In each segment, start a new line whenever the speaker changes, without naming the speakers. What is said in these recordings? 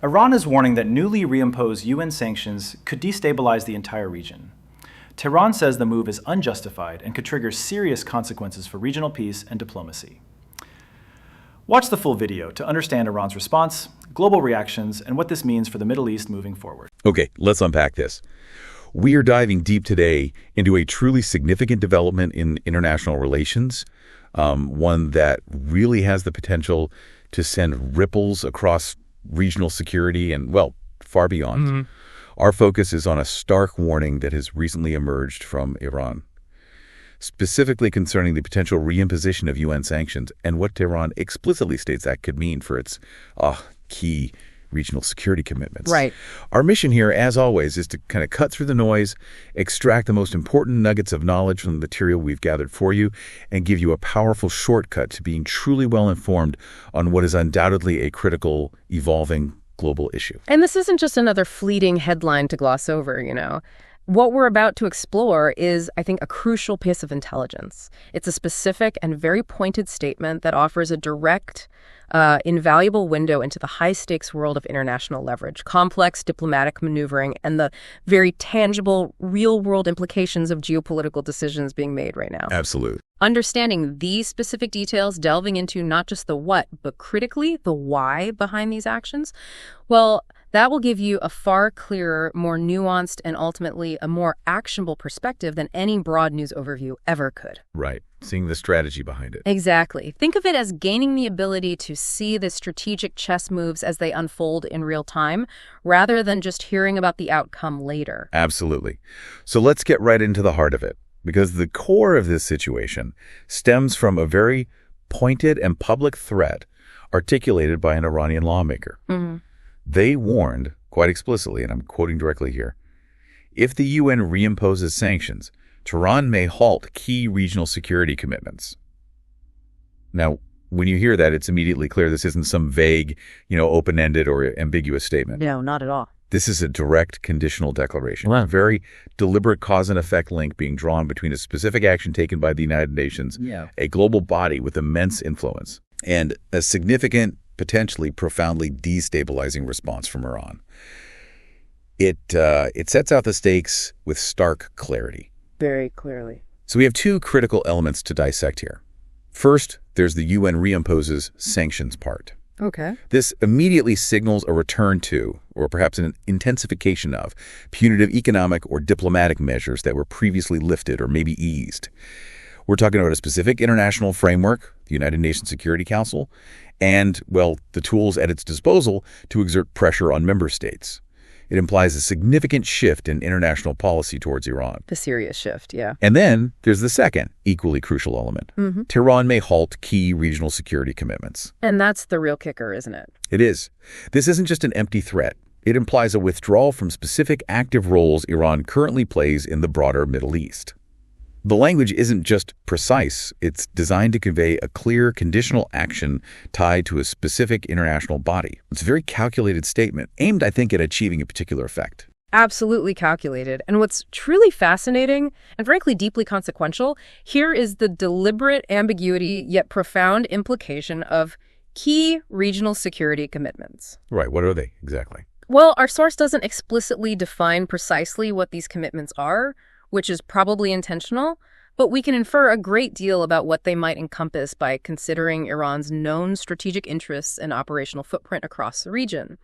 Iran is warning that newly reimposed UN sanctions could destabilize the entire region. Tehran says the move is unjustified and could trigger serious consequences for regional peace and diplomacy. Watch the full video to understand Iran's response, global reactions, and what this means for the Middle East moving forward.
Okay, let's unpack this. We are diving deep today into a truly significant development in international relations, one that really has the potential to send ripples across regional security and, well, far beyond. Our focus is on a stark warning that has recently emerged from Iran, specifically concerning the potential reimposition of UN sanctions and what Tehran explicitly states that could mean for its key regional security commitments.
Right.
Our mission here, as always, is to kind of cut through the noise, extract the most important nuggets of knowledge from the material we've gathered for you, and give you a powerful shortcut to being truly well-informed on what is undoubtedly a critical, evolving global issue.
And this isn't just another fleeting headline to gloss over, you know. What we're about to explore is, I think, a crucial piece of intelligence. It's a specific and very pointed statement that offers a direct, invaluable window into the high-stakes world of international leverage, complex diplomatic maneuvering, and the very tangible, real-world implications of geopolitical decisions being made right now.
Absolutely.
Understanding these specific details, delving into not just the what, but critically the why behind these actions, well, that will give you a far clearer, more nuanced, and ultimately a more actionable perspective than any broad news overview ever could.
Right. Seeing the strategy behind it.
Exactly. Think of it as gaining the ability to see the strategic chess moves as they unfold in real time, rather than just hearing about the outcome later.
Absolutely. So let's get right into the heart of it, because the core of this situation stems from a very pointed and public threat articulated by an Iranian lawmaker. They warned, quite explicitly, and I'm quoting directly here, if the UN reimposes sanctions, Tehran may halt key regional security commitments. Now, when you hear that, it's immediately clear this isn't some vague, open-ended or ambiguous statement.
No, not at all.
This is a direct conditional declaration.
Wow.
A very deliberate cause and effect link being drawn between a specific action taken by the United Nations, a global body with immense influence, and a significant, potentially profoundly destabilizing response from Iran. It sets out the stakes with stark clarity.
Very clearly.
So we have two critical elements to dissect here. First, there's the UN reimposes sanctions part.
Okay.
This immediately signals a return to, or perhaps an intensification of, punitive economic or diplomatic measures that were previously lifted or maybe eased. We're talking about a specific international framework, the United Nations Security Council, and, well, the tools at its disposal to exert pressure on member states. It implies a significant shift in international policy towards Iran.
The serious shift, yeah.
And then there's the second, equally crucial element. Tehran may halt key regional security commitments.
And that's the real kicker, isn't it?
It is. This isn't just an empty threat. It implies a withdrawal from specific active roles Iran currently plays in the broader Middle East. The language isn't just precise. It's designed to convey a clear conditional action tied to a specific international body. It's a very calculated statement, aimed, I think, at achieving a particular effect.
Absolutely calculated. And what's truly fascinating, and frankly deeply consequential, here is the deliberate ambiguity yet profound implication of key regional security commitments.
Right. What are they exactly?
Well, our source doesn't explicitly define precisely what these commitments are, which is probably intentional, but we can infer a great deal about what they might encompass by considering Iran's known strategic interests and operational footprint across the region.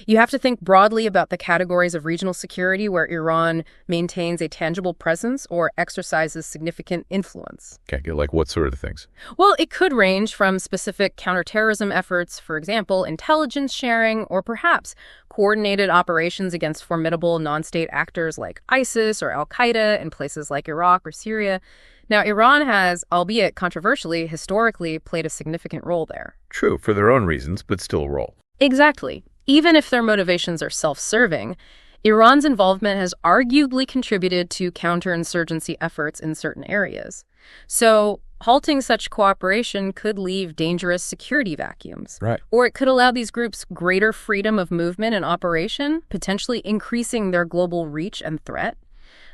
You have to think broadly about the categories of regional security where Iran maintains a tangible presence or exercises significant influence.
Okay, like what sort of things?
Well, it could range from specific counterterrorism efforts, for example, intelligence sharing, or perhaps coordinated operations against formidable non-state actors like ISIS or al-Qaeda in places like Iraq or Syria. Now, Iran has, albeit controversially, historically played a significant role there.
True, for their own reasons, but still a role.
Exactly. Even if their motivations are self-serving, Iran's involvement has arguably contributed to counterinsurgency efforts in certain areas. So halting such cooperation could leave dangerous security vacuums.
Right.
Or it could allow these groups greater freedom of movement and operation, potentially increasing their global reach and threat.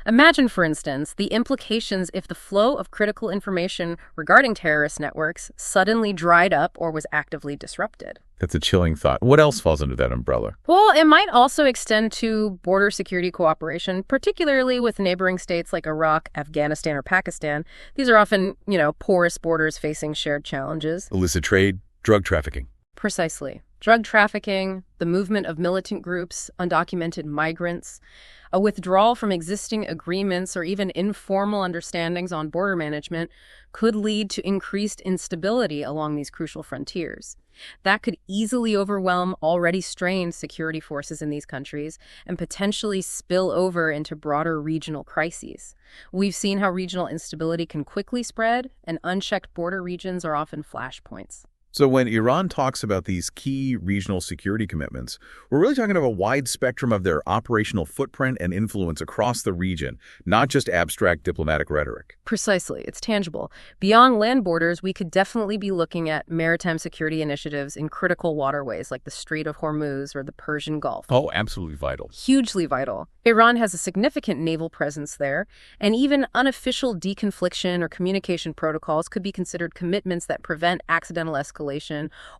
Imagine, for instance, the implications if the flow of critical information regarding terrorist networks suddenly dried up or was actively disrupted.
That's a chilling thought. What else falls under that umbrella?
Well, it might also extend to border security cooperation, particularly with neighboring states like Iraq, Afghanistan, or Pakistan. These are often, porous borders facing shared challenges.
Illicit trade, drug trafficking.
Precisely. Drug trafficking, the movement of militant groups, undocumented migrants, a withdrawal from existing agreements or even informal understandings on border management could lead to increased instability along these crucial frontiers. That could easily overwhelm already strained security forces in these countries and potentially spill over into broader regional crises. We've seen how regional instability can quickly spread, and unchecked border regions are often flashpoints.
So when Iran talks about these key regional security commitments, we're really talking about a wide spectrum of their operational footprint and influence across the region, not just abstract diplomatic rhetoric.
Precisely. It's tangible. Beyond land borders, we could definitely be looking at maritime security initiatives in critical waterways like the Strait of Hormuz or the Persian Gulf.
Oh, absolutely vital.
Hugely vital. Iran has a significant naval presence there, and even unofficial deconfliction or communication protocols could be considered commitments that prevent accidental escalation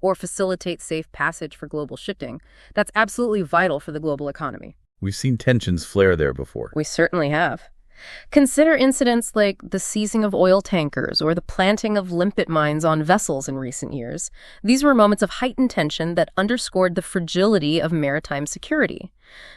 or facilitate safe passage for global shipping. That's absolutely vital for the global economy.
We've seen tensions flare there before.
We certainly have. Consider incidents like the seizing of oil tankers or the planting of limpet mines on vessels in recent years. These were moments of heightened tension that underscored the fragility of maritime security.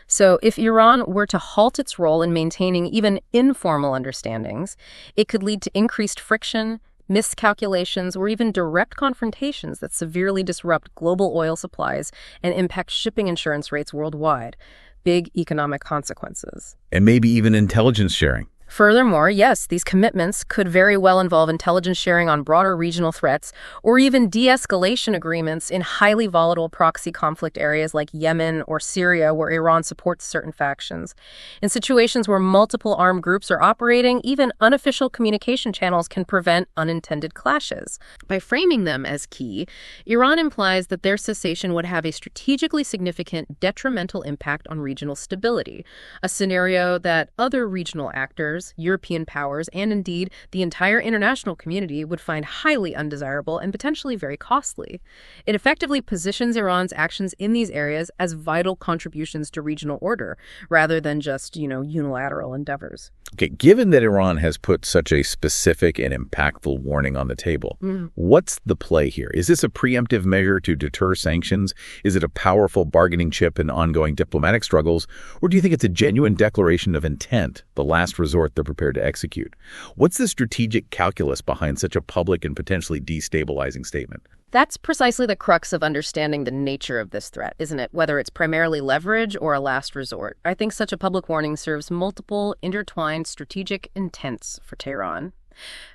So if Iran were to halt its role in maintaining even informal understandings, it could lead to increased friction, miscalculations, or even direct confrontations that severely disrupt global oil supplies and impact shipping insurance rates worldwide. Big economic consequences.
And maybe even intelligence sharing.
Furthermore, yes, these commitments could very well involve intelligence sharing on broader regional threats or even de-escalation agreements in highly volatile proxy conflict areas like Yemen or Syria, where Iran supports certain factions. In situations where multiple armed groups are operating, even unofficial communication channels can prevent unintended clashes. By framing them as key, Iran implies that their cessation would have a strategically significant detrimental impact on regional stability, a scenario that other regional actors, European powers, and indeed the entire international community would find highly undesirable and potentially very costly. It effectively positions Iran's actions in these areas as vital contributions to regional order, rather than just, unilateral endeavors.
Okay, given that Iran has put such a specific and impactful warning on the table, what's the play here? Is this a preemptive measure to deter sanctions? Is it a powerful bargaining chip in ongoing diplomatic struggles? Or do you think it's a genuine declaration of intent, the last resort they're prepared to execute? What's the strategic calculus behind such a public and potentially destabilizing statement?
That's precisely the crux of understanding the nature of this threat, isn't it? Whether it's primarily leverage or a last resort. I think such a public warning serves multiple, intertwined strategic intents for Tehran.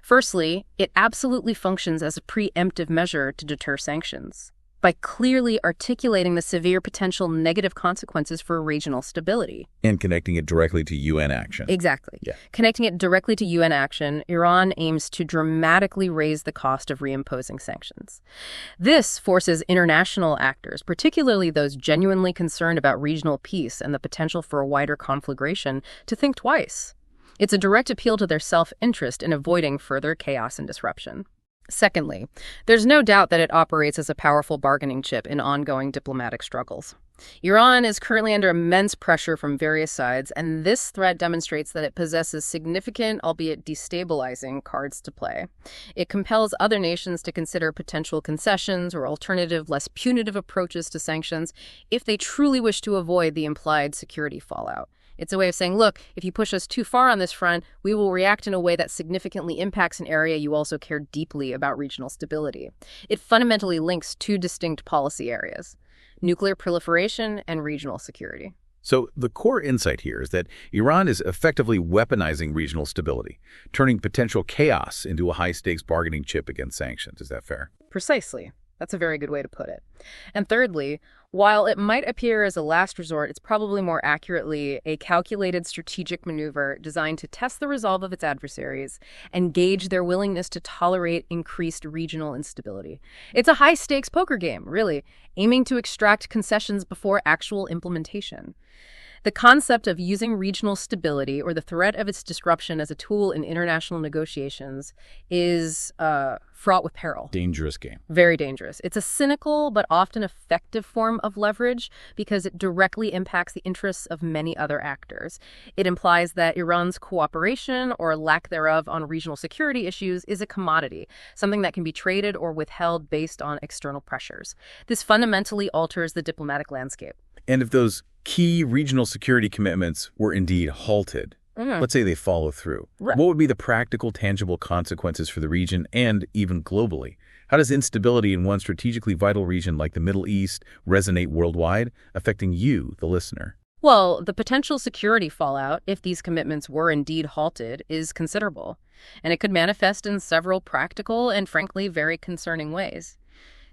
Firstly, it absolutely functions as a preemptive measure to deter sanctions by clearly articulating the severe potential negative consequences for regional stability.
And connecting it directly to UN action.
Exactly.
Yeah.
Connecting it directly to UN action, Iran aims to dramatically raise the cost of reimposing sanctions. This forces international actors, particularly those genuinely concerned about regional peace and the potential for a wider conflagration, to think twice. It's a direct appeal to their self-interest in avoiding further chaos and disruption. Secondly, there's no doubt that it operates as a powerful bargaining chip in ongoing diplomatic struggles. Iran is currently under immense pressure from various sides, and this threat demonstrates that it possesses significant, albeit destabilizing, cards to play. It compels other nations to consider potential concessions or alternative, less punitive approaches to sanctions if they truly wish to avoid the implied security fallout. It's a way of saying, look, if you push us too far on this front, we will react in a way that significantly impacts an area you also care deeply about regional stability. It fundamentally links two distinct policy areas: nuclear proliferation and regional security.
So the core insight here is that Iran is effectively weaponizing regional stability, turning potential chaos into a high-stakes bargaining chip against sanctions. Is that fair?
Precisely. That's a very good way to put it. And thirdly, while it might appear as a last resort, it's probably more accurately a calculated strategic maneuver designed to test the resolve of its adversaries and gauge their willingness to tolerate increased regional instability. It's a high-stakes poker game, really, aiming to extract concessions before actual implementation. The concept of using regional stability or the threat of its disruption as a tool in international negotiations is fraught with peril.
Dangerous game.
Very dangerous. It's a cynical but often effective form of leverage because it directly impacts the interests of many other actors. It implies that Iran's cooperation or lack thereof on regional security issues is a commodity, something that can be traded or withheld based on external pressures. This fundamentally alters the diplomatic landscape.
And if those key regional security commitments were indeed halted, let's say they follow through, what would be the practical, tangible consequences for the region and even globally? How does instability in one strategically vital region like the Middle East resonate worldwide, affecting you, the listener?
Well, the potential security fallout, if these commitments were indeed halted, is considerable, and it could manifest in several practical and, frankly, very concerning ways.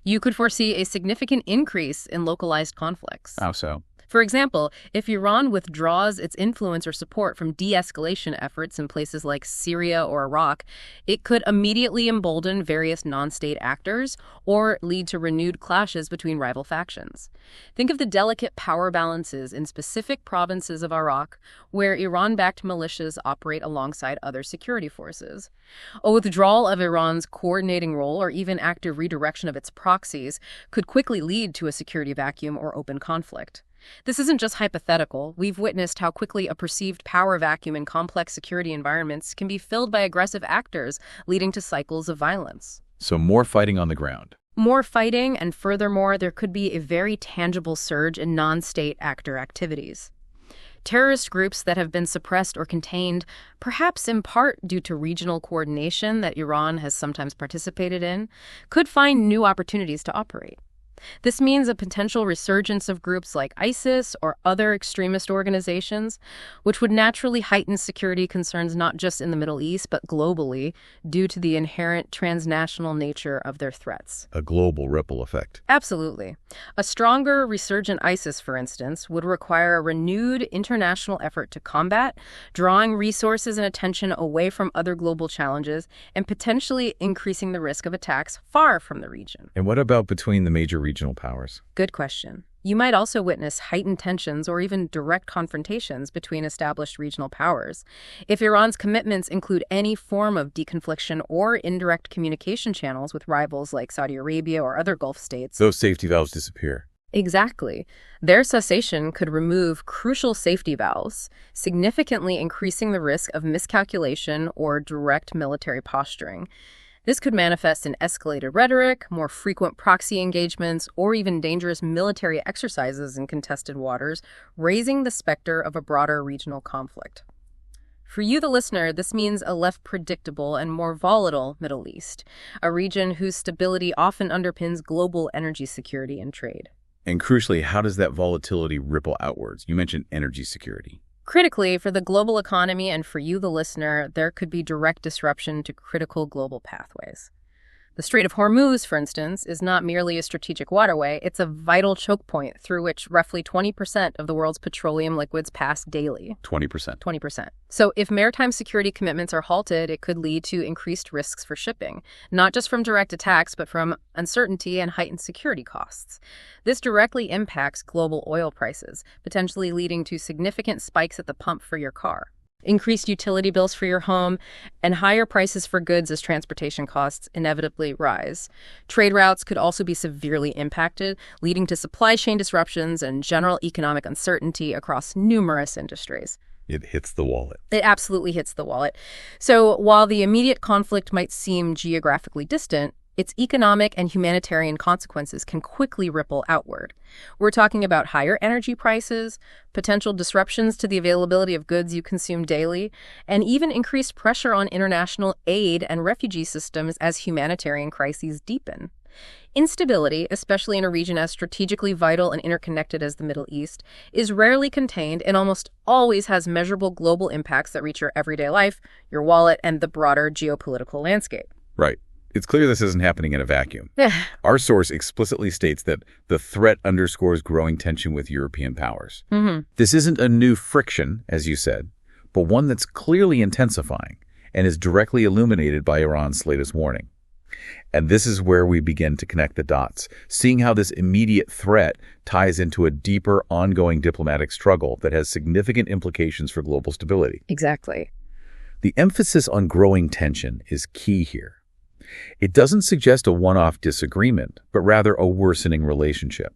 You could foresee a significant increase in localized conflicts.
How so?
For example, if Iran withdraws its influence or support from de-escalation efforts in places like Syria or Iraq, it could immediately embolden various non-state actors or lead to renewed clashes between rival factions. Think of the delicate power balances in specific provinces of Iraq where Iran-backed militias operate alongside other security forces. A withdrawal of Iran's coordinating role or even active redirection of its proxies could quickly lead to a security vacuum or open conflict. This isn't just hypothetical. We've witnessed how quickly a perceived power vacuum in complex security environments can be filled by aggressive actors, leading to cycles of violence.
So more fighting on the ground.
More fighting, and furthermore, there could be a very tangible surge in non-state actor activities. Terrorist groups that have been suppressed or contained, perhaps in part due to regional coordination that Iran has sometimes participated in, could find new opportunities to operate. This means a potential resurgence of groups like ISIS or other extremist organizations, which would naturally heighten security concerns not just in the Middle East, but globally, due to the inherent transnational nature of their threats.
A global ripple effect.
Absolutely. A stronger, resurgent ISIS, for instance, would require a renewed international effort to combat, drawing resources and attention away from other global challenges and potentially increasing the risk of attacks far from the region.
And what about between the major regional powers?
Good question. You might also witness heightened tensions or even direct confrontations between established regional powers. If Iran's commitments include any form of deconfliction or indirect communication channels with rivals like Saudi Arabia or other Gulf states,
those safety valves disappear.
Exactly. Their cessation could remove crucial safety valves, significantly increasing the risk of miscalculation or direct military posturing. This could manifest in escalated rhetoric, more frequent proxy engagements, or even dangerous military exercises in contested waters, raising the specter of a broader regional conflict. For you, the listener, this means a less predictable and more volatile Middle East, a region whose stability often underpins global energy security and trade.
And crucially, how does that volatility ripple outwards? You mentioned energy security.
Critically, for the global economy and for you, the listener, there could be direct disruption to critical global pathways. The Strait of Hormuz, for instance, is not merely a strategic waterway, it's a vital choke point through which roughly 20% of the world's petroleum liquids pass daily.
20%.
20%. So if maritime security commitments are halted, it could lead to increased risks for shipping, not just from direct attacks, but from uncertainty and heightened security costs. This directly impacts global oil prices, potentially leading to significant spikes at the pump for your car, increased utility bills for your home, and higher prices for goods as transportation costs inevitably rise. Trade routes could also be severely impacted, leading to supply chain disruptions and general economic uncertainty across numerous industries.
It hits the wallet.
It absolutely hits the wallet. So while the immediate conflict might seem geographically distant, its economic and humanitarian consequences can quickly ripple outward. We're talking about higher energy prices, potential disruptions to the availability of goods you consume daily, and even increased pressure on international aid and refugee systems as humanitarian crises deepen. Instability, especially in a region as strategically vital and interconnected as the Middle East, is rarely contained and almost always has measurable global impacts that reach your everyday life, your wallet, and the broader geopolitical landscape.
Right. It's clear this isn't happening in a vacuum. Our source explicitly states that the threat underscores growing tension with European powers. This isn't a new friction, as you said, but one that's clearly intensifying and is directly illuminated by Iran's latest warning. And this is where we begin to connect the dots, seeing how this immediate threat ties into a deeper, ongoing diplomatic struggle that has significant implications for global stability.
Exactly.
The emphasis on growing tension is key here. It doesn't suggest a one-off disagreement, but rather a worsening relationship.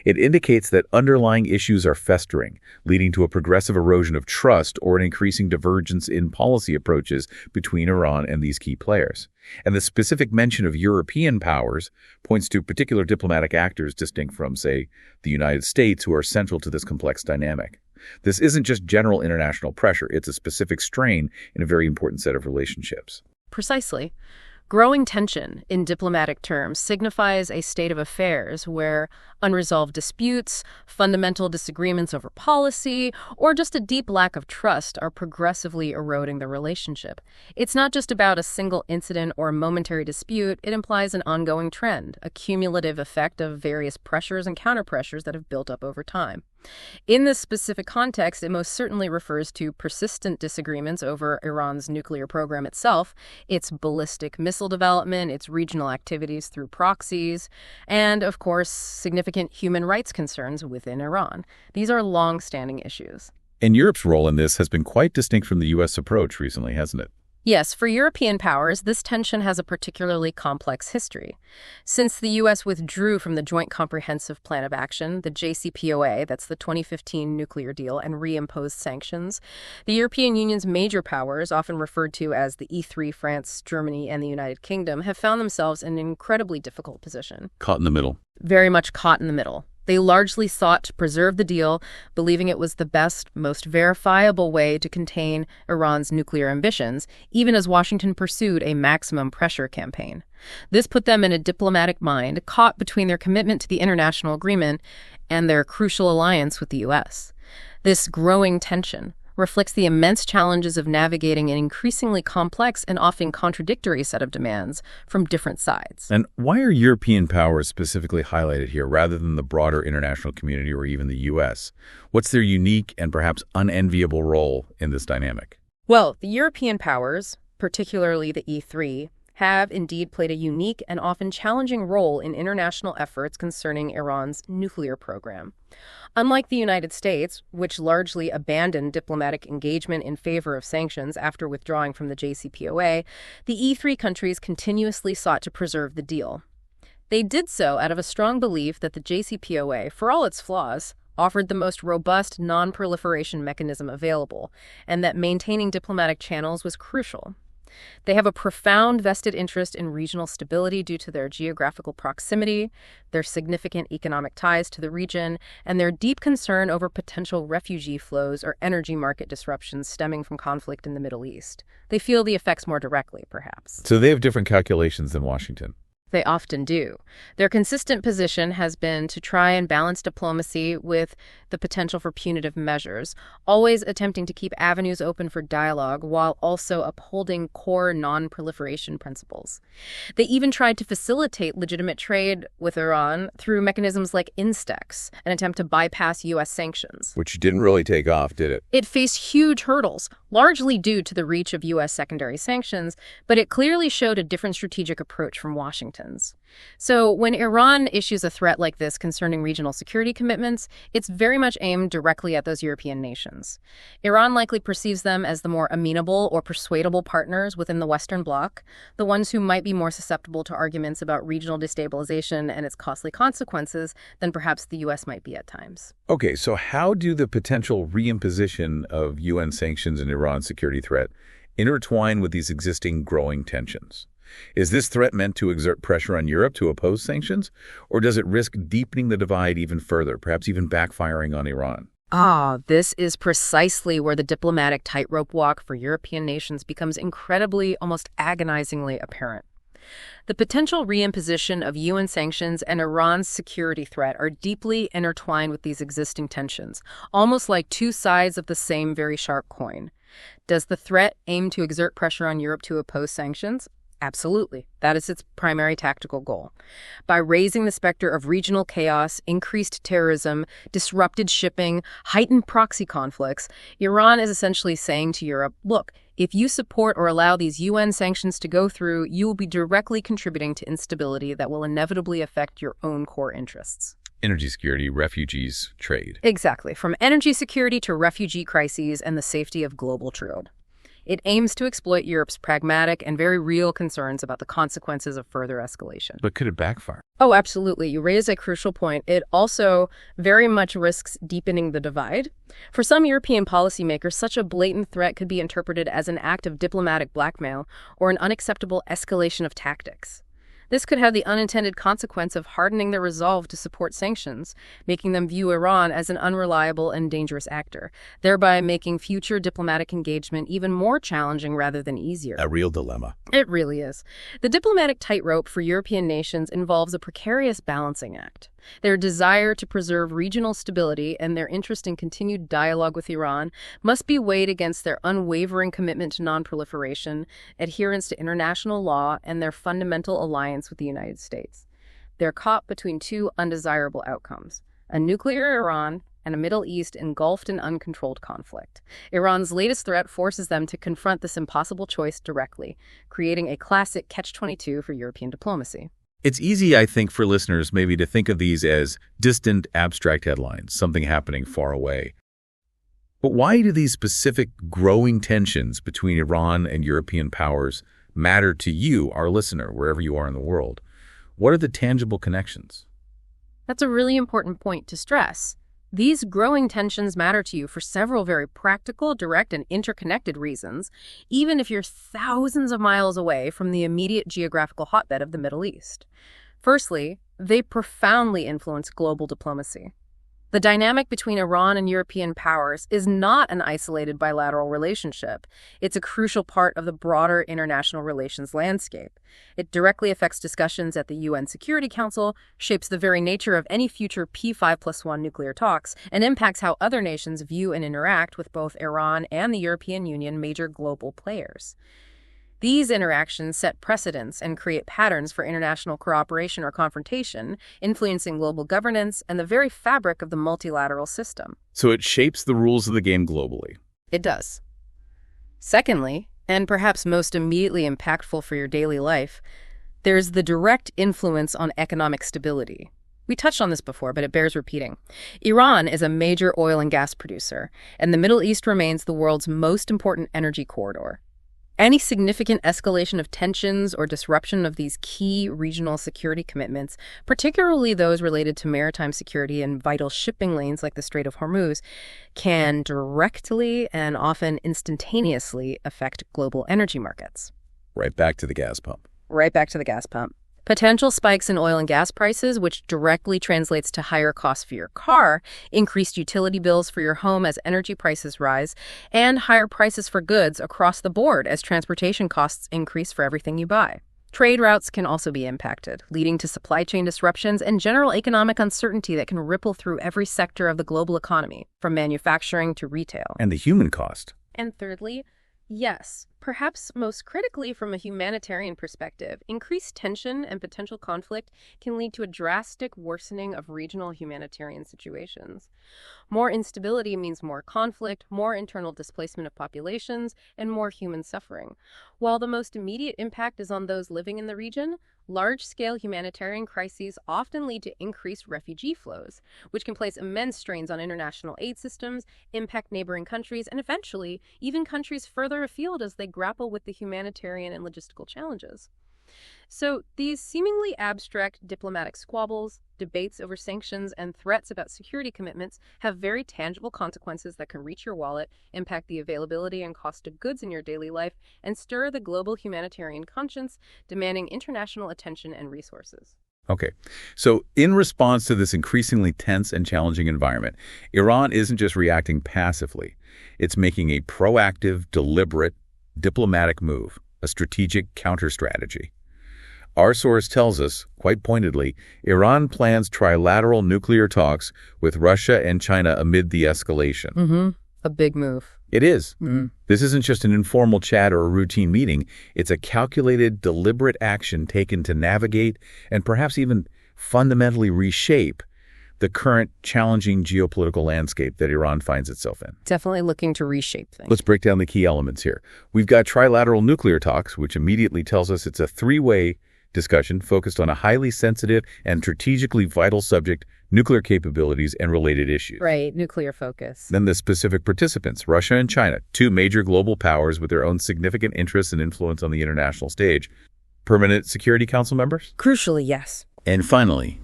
It indicates that underlying issues are festering, leading to a progressive erosion of trust or an increasing divergence in policy approaches between Iran and these key players. And the specific mention of European powers points to particular diplomatic actors distinct from, say, the United States, who are central to this complex dynamic. This isn't just general international pressure, it's a specific strain in a very important set of relationships.
Precisely. Growing tension, in diplomatic terms, signifies a state of affairs where unresolved disputes, fundamental disagreements over policy, or just a deep lack of trust are progressively eroding the relationship. It's not just about a single incident or a momentary dispute, it implies an ongoing trend, a cumulative effect of various pressures and counterpressures that have built up over time. In this specific context, it most certainly refers to persistent disagreements over Iran's nuclear program itself, its ballistic missile development, its regional activities through proxies, and, of course, significant human rights concerns within Iran. These are long-standing issues.
And Europe's role in this has been quite distinct from the U.S. approach recently, hasn't it?
Yes, for European powers, this tension has a particularly complex history. Since the U.S. withdrew from the Joint Comprehensive Plan of Action, the JCPOA, that's the 2015 nuclear deal, and reimposed sanctions, the European Union's major powers, often referred to as the E3, France, Germany, and the United Kingdom, have found themselves in an incredibly difficult position.
Caught in the middle.
Very much caught in the middle. They largely sought to preserve the deal, believing it was the best, most verifiable way to contain Iran's nuclear ambitions, even as Washington pursued a maximum pressure campaign. This put them in a diplomatic bind, caught between their commitment to the international agreement and their crucial alliance with the U.S. This growing tension reflects the immense challenges of navigating an increasingly complex and often contradictory set of demands from different sides.
And why are European powers specifically highlighted here rather than the broader international community or even the U.S.? What's their unique and perhaps unenviable role in this dynamic?
Well, the European powers, particularly the E3, have indeed played a unique and often challenging role in international efforts concerning Iran's nuclear program. Unlike the United States, which largely abandoned diplomatic engagement in favor of sanctions after withdrawing from the JCPOA, the E3 countries continuously sought to preserve the deal. They did so out of a strong belief that the JCPOA, for all its flaws, offered the most robust non-proliferation mechanism available, and that maintaining diplomatic channels was crucial. They have a profound vested interest in regional stability due to their geographical proximity, their significant economic ties to the region, and their deep concern over potential refugee flows or energy market disruptions stemming from conflict in the Middle East. They feel the effects more directly, perhaps.
So they have different calculations than Washington.
They often do. Their consistent position has been to try and balance diplomacy with the potential for punitive measures, always attempting to keep avenues open for dialogue while also upholding core non-proliferation principles. They even tried to facilitate legitimate trade with Iran through mechanisms like INSTEX, an attempt to bypass U.S. sanctions.
Which didn't really take off, did it?
It faced huge hurdles, largely due to the reach of U.S. secondary sanctions, but it clearly showed a different strategic approach from Washington. So when Iran issues a threat like this concerning regional security commitments, it's very much aimed directly at those European nations. Iran likely perceives them as the more amenable or persuadable partners within the Western Bloc, the ones who might be more susceptible to arguments about regional destabilization and its costly consequences than perhaps the U.S. might be at times.
Okay, so how do the potential reimposition of UN sanctions and Iran's security threat intertwine with these existing growing tensions? Is this threat meant to exert pressure on Europe to oppose sanctions, or does it risk deepening the divide even further, perhaps even backfiring on Iran?
This is precisely where the diplomatic tightrope walk for European nations becomes incredibly, almost agonizingly apparent. The potential reimposition of UN sanctions and Iran's security threat are deeply intertwined with these existing tensions, almost like two sides of the same very sharp coin. Does the threat aim to exert pressure on Europe to oppose sanctions? Absolutely. That is its primary tactical goal. By raising the specter of regional chaos, increased terrorism, disrupted shipping, heightened proxy conflicts, Iran is essentially saying to Europe, look, If you support or allow these UN sanctions to go through, you will be directly contributing to instability that will inevitably affect your own core interests.
Energy security, refugees, trade.
Exactly, from energy security to refugee crises and the safety of global trade. It aims to exploit Europe's pragmatic and very real concerns about the consequences of further escalation.
But could it backfire?
Oh, absolutely. You raise a crucial point. It also very much risks deepening the divide. For some European policymakers, such a blatant threat could be interpreted as an act of diplomatic blackmail or an unacceptable escalation of tactics. This could have the unintended consequence of hardening their resolve to support sanctions, making them view Iran as an unreliable and dangerous actor, thereby making future diplomatic engagement even more challenging rather than easier.
A real dilemma.
It really is. The diplomatic tightrope for European nations involves a precarious balancing act. Their desire to preserve regional stability and their interest in continued dialogue with Iran must be weighed against their unwavering commitment to nonproliferation, adherence to international law, and their fundamental alliance with the United States. They're caught between two undesirable outcomes: a nuclear Iran and a Middle East engulfed in uncontrolled conflict. Iran's latest threat forces them to confront this impossible choice directly, creating a classic catch-22 for European diplomacy.
It's easy, I think, for listeners maybe to think of these as distant, abstract headlines, something happening far away. But why do these specific growing tensions between Iran and European powers matter to you, our listener, wherever you are in the world? What are the tangible connections?
That's a really important point to stress. These growing tensions matter to you for several very practical, direct, and interconnected reasons, even if you're thousands of miles away from the immediate geographical hotbed of the Middle East. Firstly, they profoundly influence global diplomacy. The dynamic between Iran and European powers is not an isolated bilateral relationship. It's a crucial part of the broader international relations landscape. It directly affects discussions at the UN Security Council, shapes the very nature of any future P5+1 nuclear talks, and impacts how other nations view and interact with both Iran and the European Union, major global players. These interactions set precedents and create patterns for international cooperation or confrontation, influencing global governance and the very fabric of the multilateral system.
So it shapes the rules of the game globally.
It does. Secondly, and perhaps most immediately impactful for your daily life, there's the direct influence on economic stability. We touched on this before, but it bears repeating. Iran is a major oil and gas producer, and the Middle East remains the world's most important energy corridor. Any significant escalation of tensions or disruption of these key regional security commitments, particularly those related to maritime security and vital shipping lanes like the Strait of Hormuz, can directly and often instantaneously affect global energy markets.
Right back to the gas pump.
Right back to the gas pump. Potential spikes in oil and gas prices, which directly translates to higher costs for your car, increased utility bills for your home as energy prices rise, and higher prices for goods across the board as transportation costs increase for everything you buy. Trade routes can also be impacted, leading to supply chain disruptions and general economic uncertainty that can ripple through every sector of the global economy, from manufacturing to retail.
And the human cost.
And thirdly, yes, perhaps most critically from a humanitarian perspective, increased tension and potential conflict can lead to a drastic worsening of regional humanitarian situations. More instability means more conflict, more internal displacement of populations, and more human suffering. While the most immediate impact is on those living in the region, large-scale humanitarian crises often lead to increased refugee flows, which can place immense strains on international aid systems, impact neighboring countries, and eventually even countries further afield as they grapple with the humanitarian and logistical challenges. So these seemingly abstract diplomatic squabbles, debates over sanctions, and threats about security commitments have very tangible consequences that can reach your wallet, impact the availability and cost of goods in your daily life, and stir the global humanitarian conscience, demanding international attention and resources.
Okay, so in response to this increasingly tense and challenging environment, Iran isn't just reacting passively. It's making a proactive, deliberate, diplomatic move, a strategic counter-strategy. Our source tells us, quite pointedly, Iran plans trilateral nuclear talks with Russia and China amid the escalation.
A big move.
It is. This isn't just an informal chat or a routine meeting. It's a calculated, deliberate action taken to navigate and perhaps even fundamentally reshape the current challenging geopolitical landscape that Iran finds itself in?
Definitely looking to reshape things.
Let's break down the key elements here. We've got trilateral nuclear talks, which immediately tells us it's a three-way discussion focused on a highly sensitive and strategically vital subject, nuclear capabilities and related issues.
Right, nuclear focus.
Then the specific participants, Russia and China, two major global powers with their own significant interests and influence on the international stage. Permanent Security Council members?
Crucially, yes.
And finally,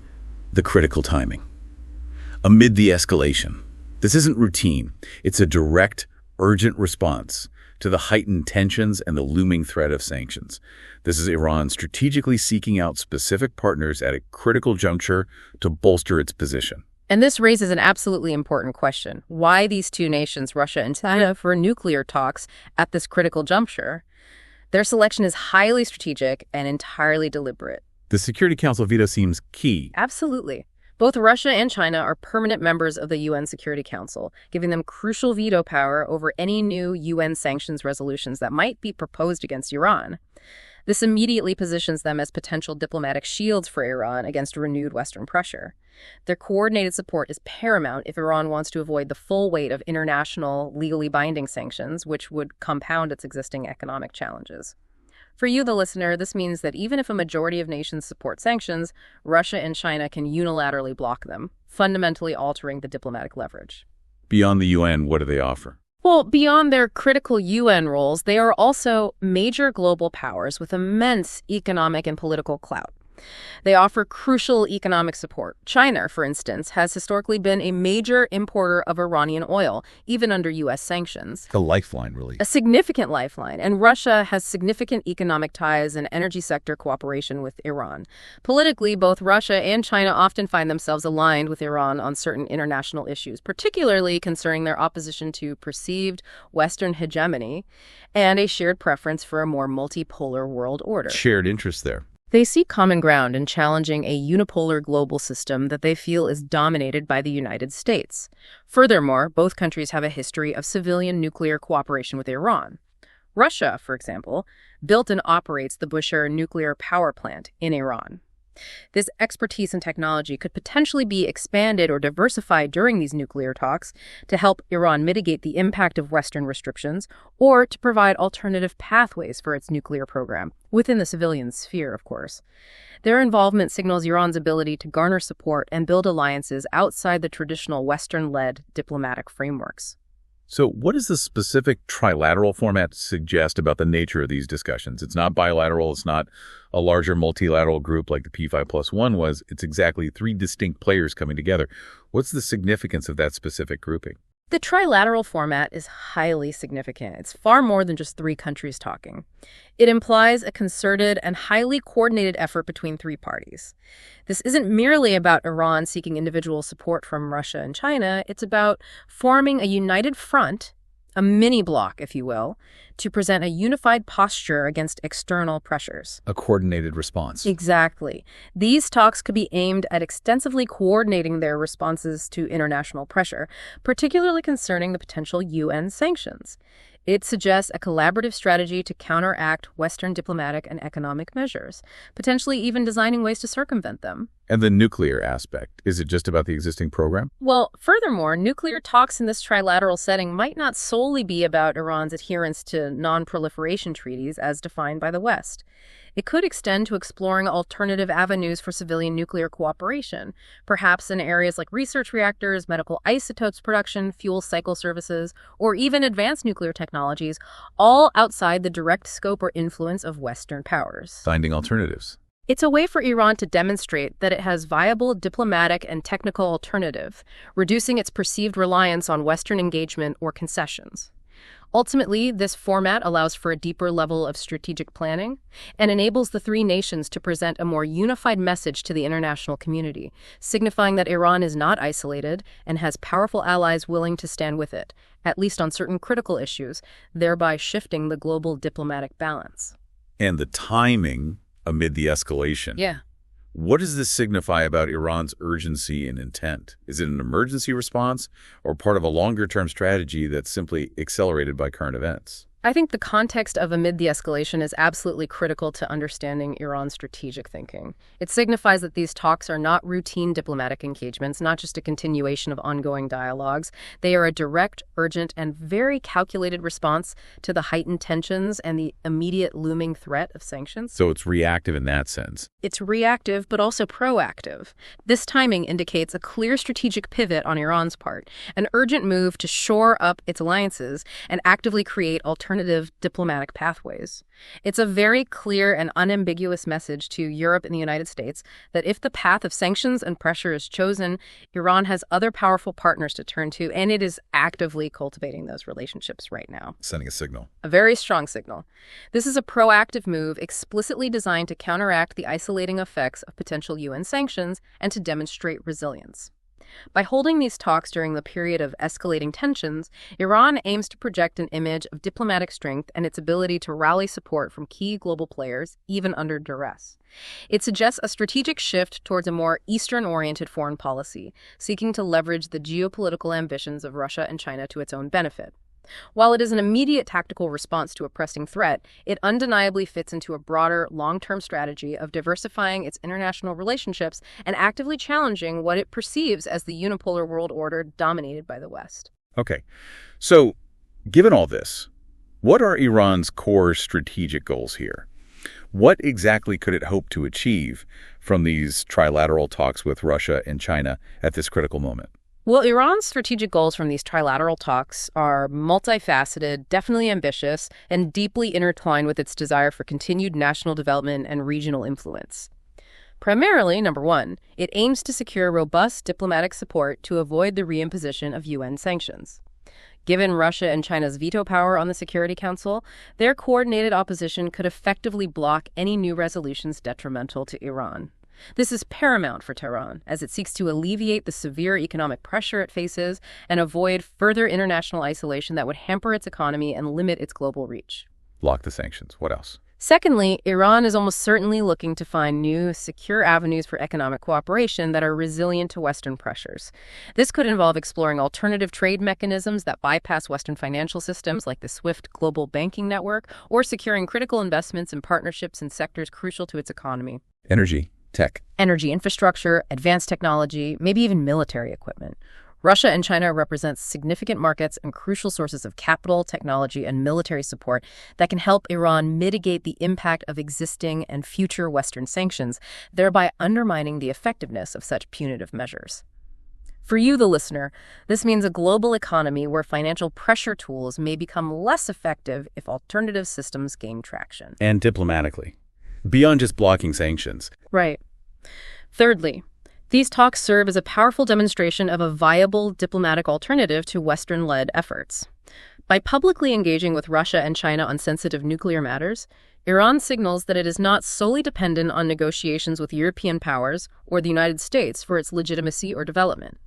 the critical timing. Amid the escalation, this isn't routine. It's a direct, urgent response to the heightened tensions and the looming threat of sanctions. This is Iran strategically seeking out specific partners at a critical juncture to bolster its position.
And this raises an absolutely important question. Why these two nations, Russia and China, for nuclear talks at this critical juncture? Their selection is highly strategic and entirely deliberate.
The Security Council veto seems key.
Absolutely. Both Russia and China are permanent members of the UN Security Council, giving them crucial veto power over any new UN sanctions resolutions that might be proposed against Iran. This immediately positions them as potential diplomatic shields for Iran against renewed Western pressure. Their coordinated support is paramount if Iran wants to avoid the full weight of international, legally binding sanctions, which would compound its existing economic challenges. For you, the listener, this means that even if a majority of nations support sanctions, Russia and China can unilaterally block them, fundamentally altering the diplomatic leverage.
Beyond the UN, what do they offer?
Well, beyond their critical UN roles, they are also major global powers with immense economic and political clout. They offer crucial economic support. China, for instance, has historically been a major importer of Iranian oil, even under U.S. sanctions.
The lifeline, really.
A significant lifeline. And Russia has significant economic ties and energy sector cooperation with Iran. Politically, both Russia and China often find themselves aligned with Iran on certain international issues, particularly concerning their opposition to perceived Western hegemony and a shared preference for a more multipolar world order.
Shared interests there.
They see common ground in challenging a unipolar global system that they feel is dominated by the United States. Furthermore, both countries have a history of civilian nuclear cooperation with Iran. Russia, for example, built and operates the Bushehr nuclear power plant in Iran. This expertise and technology could potentially be expanded or diversified during these nuclear talks to help Iran mitigate the impact of Western restrictions or to provide alternative pathways for its nuclear program, within the civilian sphere, of course. Their involvement signals Iran's ability to garner support and build alliances outside the traditional Western-led diplomatic frameworks.
So what does the specific trilateral format suggest about the nature of these discussions? It's not bilateral. It's not a larger multilateral group like the P5+1 was. It's exactly three distinct players coming together. What's the significance of that specific grouping?
The trilateral format is highly significant. It's far more than just three countries talking. It implies a concerted and highly coordinated effort between three parties. This isn't merely about Iran seeking individual support from Russia and China. It's about forming a united front, a mini-bloc, if you will, to present a unified posture against external pressures.
A coordinated response.
Exactly. These talks could be aimed at extensively coordinating their responses to international pressure, particularly concerning the potential UN sanctions. It suggests a collaborative strategy to counteract Western diplomatic and economic measures, potentially even designing ways to circumvent them.
And the nuclear aspect, is it just about the existing program?
Well, furthermore, nuclear talks in this trilateral setting might not solely be about Iran's adherence to non-proliferation treaties as defined by the West. It could extend to exploring alternative avenues for civilian nuclear cooperation, perhaps in areas like research reactors, medical isotopes production, fuel cycle services, or even advanced nuclear technologies, all outside the direct scope or influence of Western powers.
Finding alternatives.
It's a way for Iran to demonstrate that it has viable diplomatic and technical alternative, reducing its perceived reliance on Western engagement or concessions. Ultimately, this format allows for a deeper level of strategic planning and enables the three nations to present a more unified message to the international community, signifying that Iran is not isolated and has powerful allies willing to stand with it, at least on certain critical issues, thereby shifting the global diplomatic balance.
And the timing amid the escalation.
Yeah.
What does this signify about Iran's urgency and intent? Is it an emergency response or part of a longer-term strategy that's simply accelerated by current events?
I think the context of amid the escalation is absolutely critical to understanding Iran's strategic thinking. It signifies that these talks are not routine diplomatic engagements, not just a continuation of ongoing dialogues. They are a direct, urgent, and very calculated response to the heightened tensions and the immediate looming threat of sanctions.
So it's reactive in that sense.
It's reactive, but also proactive. This timing indicates a clear strategic pivot on Iran's part, an urgent move to shore up its alliances and actively create alternative diplomatic pathways. It's a very clear and unambiguous message to Europe and the United States that if the path of sanctions and pressure is chosen, Iran has other powerful partners to turn to, and it is actively cultivating those relationships right now.
Sending a signal.
A very strong signal. This is a proactive move explicitly designed to counteract the isolating effects of potential UN sanctions and to demonstrate resilience. By holding these talks during the period of escalating tensions, Iran aims to project an image of diplomatic strength and its ability to rally support from key global players, even under duress. It suggests a strategic shift towards a more Eastern-oriented foreign policy, seeking to leverage the geopolitical ambitions of Russia and China to its own benefit. While it is an immediate tactical response to a pressing threat, it undeniably fits into a broader, long-term strategy of diversifying its international relationships and actively challenging what it perceives as the unipolar world order dominated by the West.
Okay. So, given all this, what are Iran's core strategic goals here? What exactly could it hope to achieve from these trilateral talks with Russia and China at this critical moment?
Well, Iran's strategic goals from these trilateral talks are multifaceted, definitely ambitious, and deeply intertwined with its desire for continued national development and regional influence. Primarily, number one, it aims to secure robust diplomatic support to avoid the reimposition of UN sanctions. Given Russia and China's veto power on the Security Council, their coordinated opposition could effectively block any new resolutions detrimental to Iran. This is paramount for Tehran, as it seeks to alleviate the severe economic pressure it faces and avoid further international isolation that would hamper its economy and limit its global reach.
Block the sanctions. What else?
Secondly, Iran is almost certainly looking to find new, secure avenues for economic cooperation that are resilient to Western pressures. This could involve exploring alternative trade mechanisms that bypass Western financial systems like the SWIFT global banking network, or securing critical investments and partnerships in sectors crucial to its economy.
Tech.
Energy infrastructure, advanced technology, maybe even military equipment. Russia and China represent significant markets and crucial sources of capital, technology, and military support that can help Iran mitigate the impact of existing and future Western sanctions, thereby undermining the effectiveness of such punitive measures. For you, the listener, this means a global economy where financial pressure tools may become less effective if alternative systems gain traction.
And diplomatically. Beyond just blocking sanctions.
Right. Thirdly, these talks serve as a powerful demonstration of a viable diplomatic alternative to Western-led efforts. By publicly engaging with Russia and China on sensitive nuclear matters, Iran signals that it is not solely dependent on negotiations with European powers or the United States for its legitimacy or development.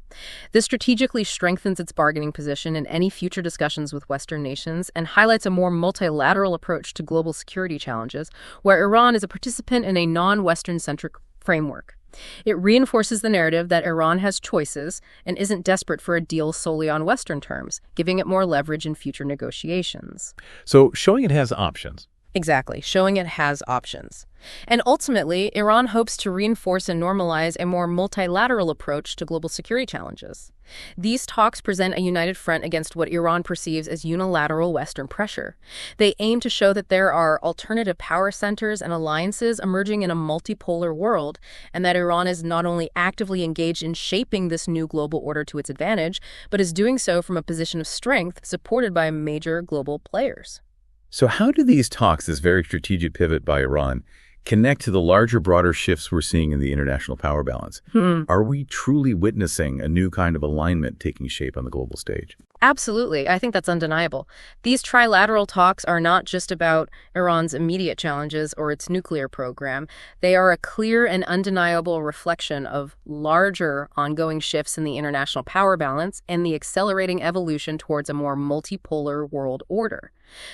This strategically strengthens its bargaining position in any future discussions with Western nations and highlights a more multilateral approach to global security challenges, where Iran is a participant in a non-Western-centric framework. It reinforces the narrative that Iran has choices and isn't desperate for a deal solely on Western terms, giving it more leverage in future negotiations.
So showing it has options.
Exactly, showing it has options. And ultimately, Iran hopes to reinforce and normalize a more multilateral approach to global security challenges. These talks present a united front against what Iran perceives as unilateral Western pressure. They aim to show that there are alternative power centers and alliances emerging in a multipolar world, and that Iran is not only actively engaged in shaping this new global order to its advantage, but is doing so from a position of strength supported by major global players.
So how do these talks, this very strategic pivot by Iran, connect to the larger, broader shifts we're seeing in the international power balance? Are we truly witnessing a new kind of alignment taking shape on the global stage?
Absolutely. I think that's undeniable. These trilateral talks are not just about Iran's immediate challenges or its nuclear program. They are a clear and undeniable reflection of larger ongoing shifts in the international power balance and the accelerating evolution towards a more multipolar world order.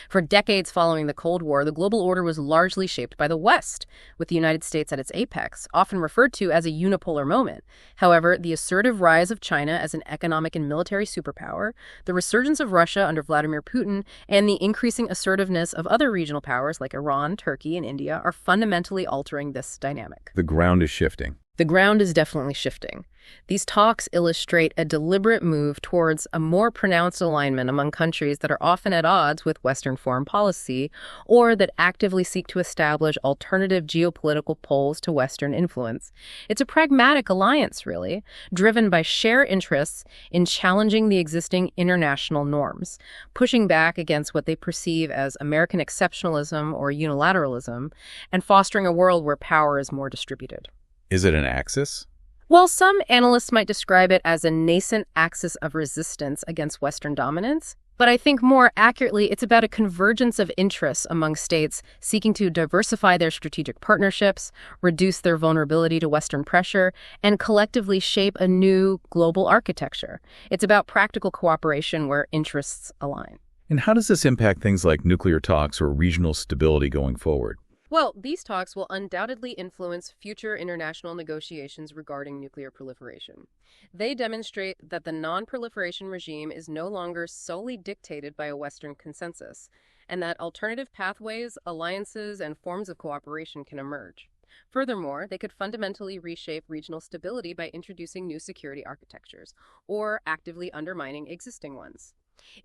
For decades following the Cold War, the global order was largely shaped by the West, with the United States at its apex, often referred to as a unipolar moment. However, the assertive rise of China as an economic and military superpower, the resurgence of Russia under Vladimir Putin and the increasing assertiveness of other regional powers like Iran, Turkey, and India are fundamentally altering this dynamic.
The ground is shifting.
The ground is definitely shifting. These talks illustrate a deliberate move towards a more pronounced alignment among countries that are often at odds with Western foreign policy or that actively seek to establish alternative geopolitical poles to Western influence. It's a pragmatic alliance, really, driven by shared interests in challenging the existing international norms, pushing back against what they perceive as American exceptionalism or unilateralism, and fostering a world where power is more distributed.
Is it an axis?
While some analysts might describe it as a nascent axis of resistance against Western dominance, but I think more accurately it's about a convergence of interests among states seeking to diversify their strategic partnerships, reduce their vulnerability to Western pressure, and collectively shape a new global architecture. It's about practical cooperation where interests align.
And how does this impact things like nuclear talks or regional stability going forward?
Well, these talks will undoubtedly influence future international negotiations regarding nuclear proliferation. They demonstrate that the non-proliferation regime is no longer solely dictated by a Western consensus, and that alternative pathways, alliances, and forms of cooperation can emerge. Furthermore, they could fundamentally reshape regional stability by introducing new security architectures, or actively undermining existing ones.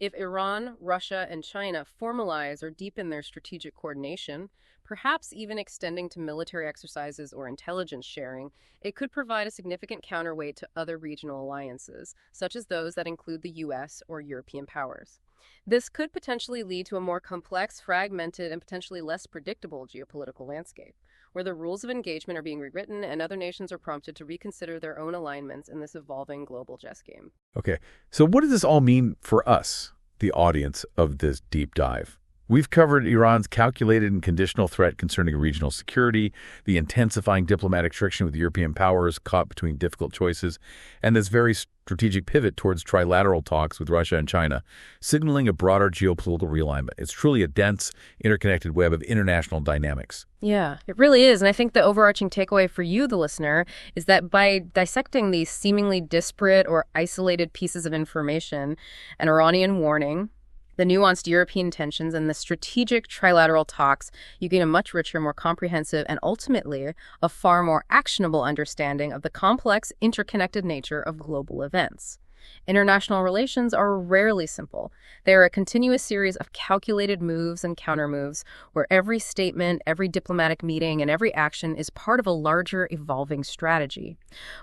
If Iran, Russia, and China formalize or deepen their strategic coordination, perhaps even extending to military exercises or intelligence sharing, it could provide a significant counterweight to other regional alliances, such as those that include the U.S. or European powers. This could potentially lead to a more complex, fragmented, and potentially less predictable geopolitical landscape, where the rules of engagement are being rewritten and other nations are prompted to reconsider their own alignments in this evolving global chess game.
Okay, so what does this all mean for us, the audience of this deep dive? We've covered Iran's calculated and conditional threat concerning regional security, the intensifying diplomatic friction with European powers caught between difficult choices, and this very strategic pivot towards trilateral talks with Russia and China, signaling a broader geopolitical realignment. It's truly a dense, interconnected web of international dynamics.
Yeah, it really is. And I think the overarching takeaway for you, the listener, is that by dissecting these seemingly disparate or isolated pieces of information, an Iranian warning, the nuanced European tensions, and the strategic trilateral talks, you gain a much richer, more comprehensive, and ultimately a far more actionable understanding of the complex, interconnected nature of global events. International relations are rarely simple. They are a continuous series of calculated moves and countermoves, where every statement, every diplomatic meeting, and every action is part of a larger, evolving strategy.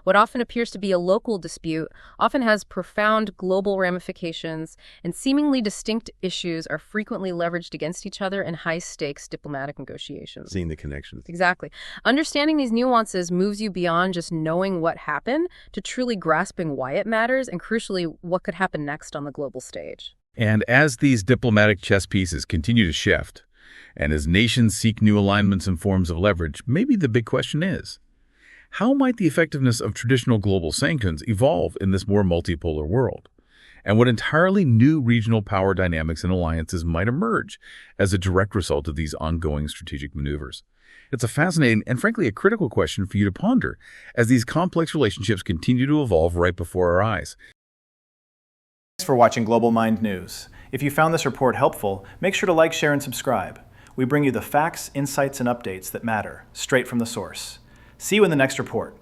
What often appears to be a local dispute often has profound global ramifications, and seemingly distinct issues are frequently leveraged against each other in high-stakes diplomatic negotiations.
Seeing the connections.
Exactly. Understanding these nuances moves you beyond just knowing what happened to truly grasping why it matters and, crucially, what could happen next on the global stage.
And as these diplomatic chess pieces continue to shift, and as nations seek new alignments and forms of leverage, maybe the big question is, how might the effectiveness of traditional global sanctions evolve in this more multipolar world? And what entirely new regional power dynamics and alliances might emerge as a direct result of these ongoing strategic maneuvers? It's a fascinating and frankly a critical question for you to ponder as these complex relationships continue to evolve right before our eyes.
Thanks for watching Global Mind News. If you found this report helpful, make sure to like, share, and subscribe. We bring you the facts, insights, and updates that matter, straight from the source. See you in the next report.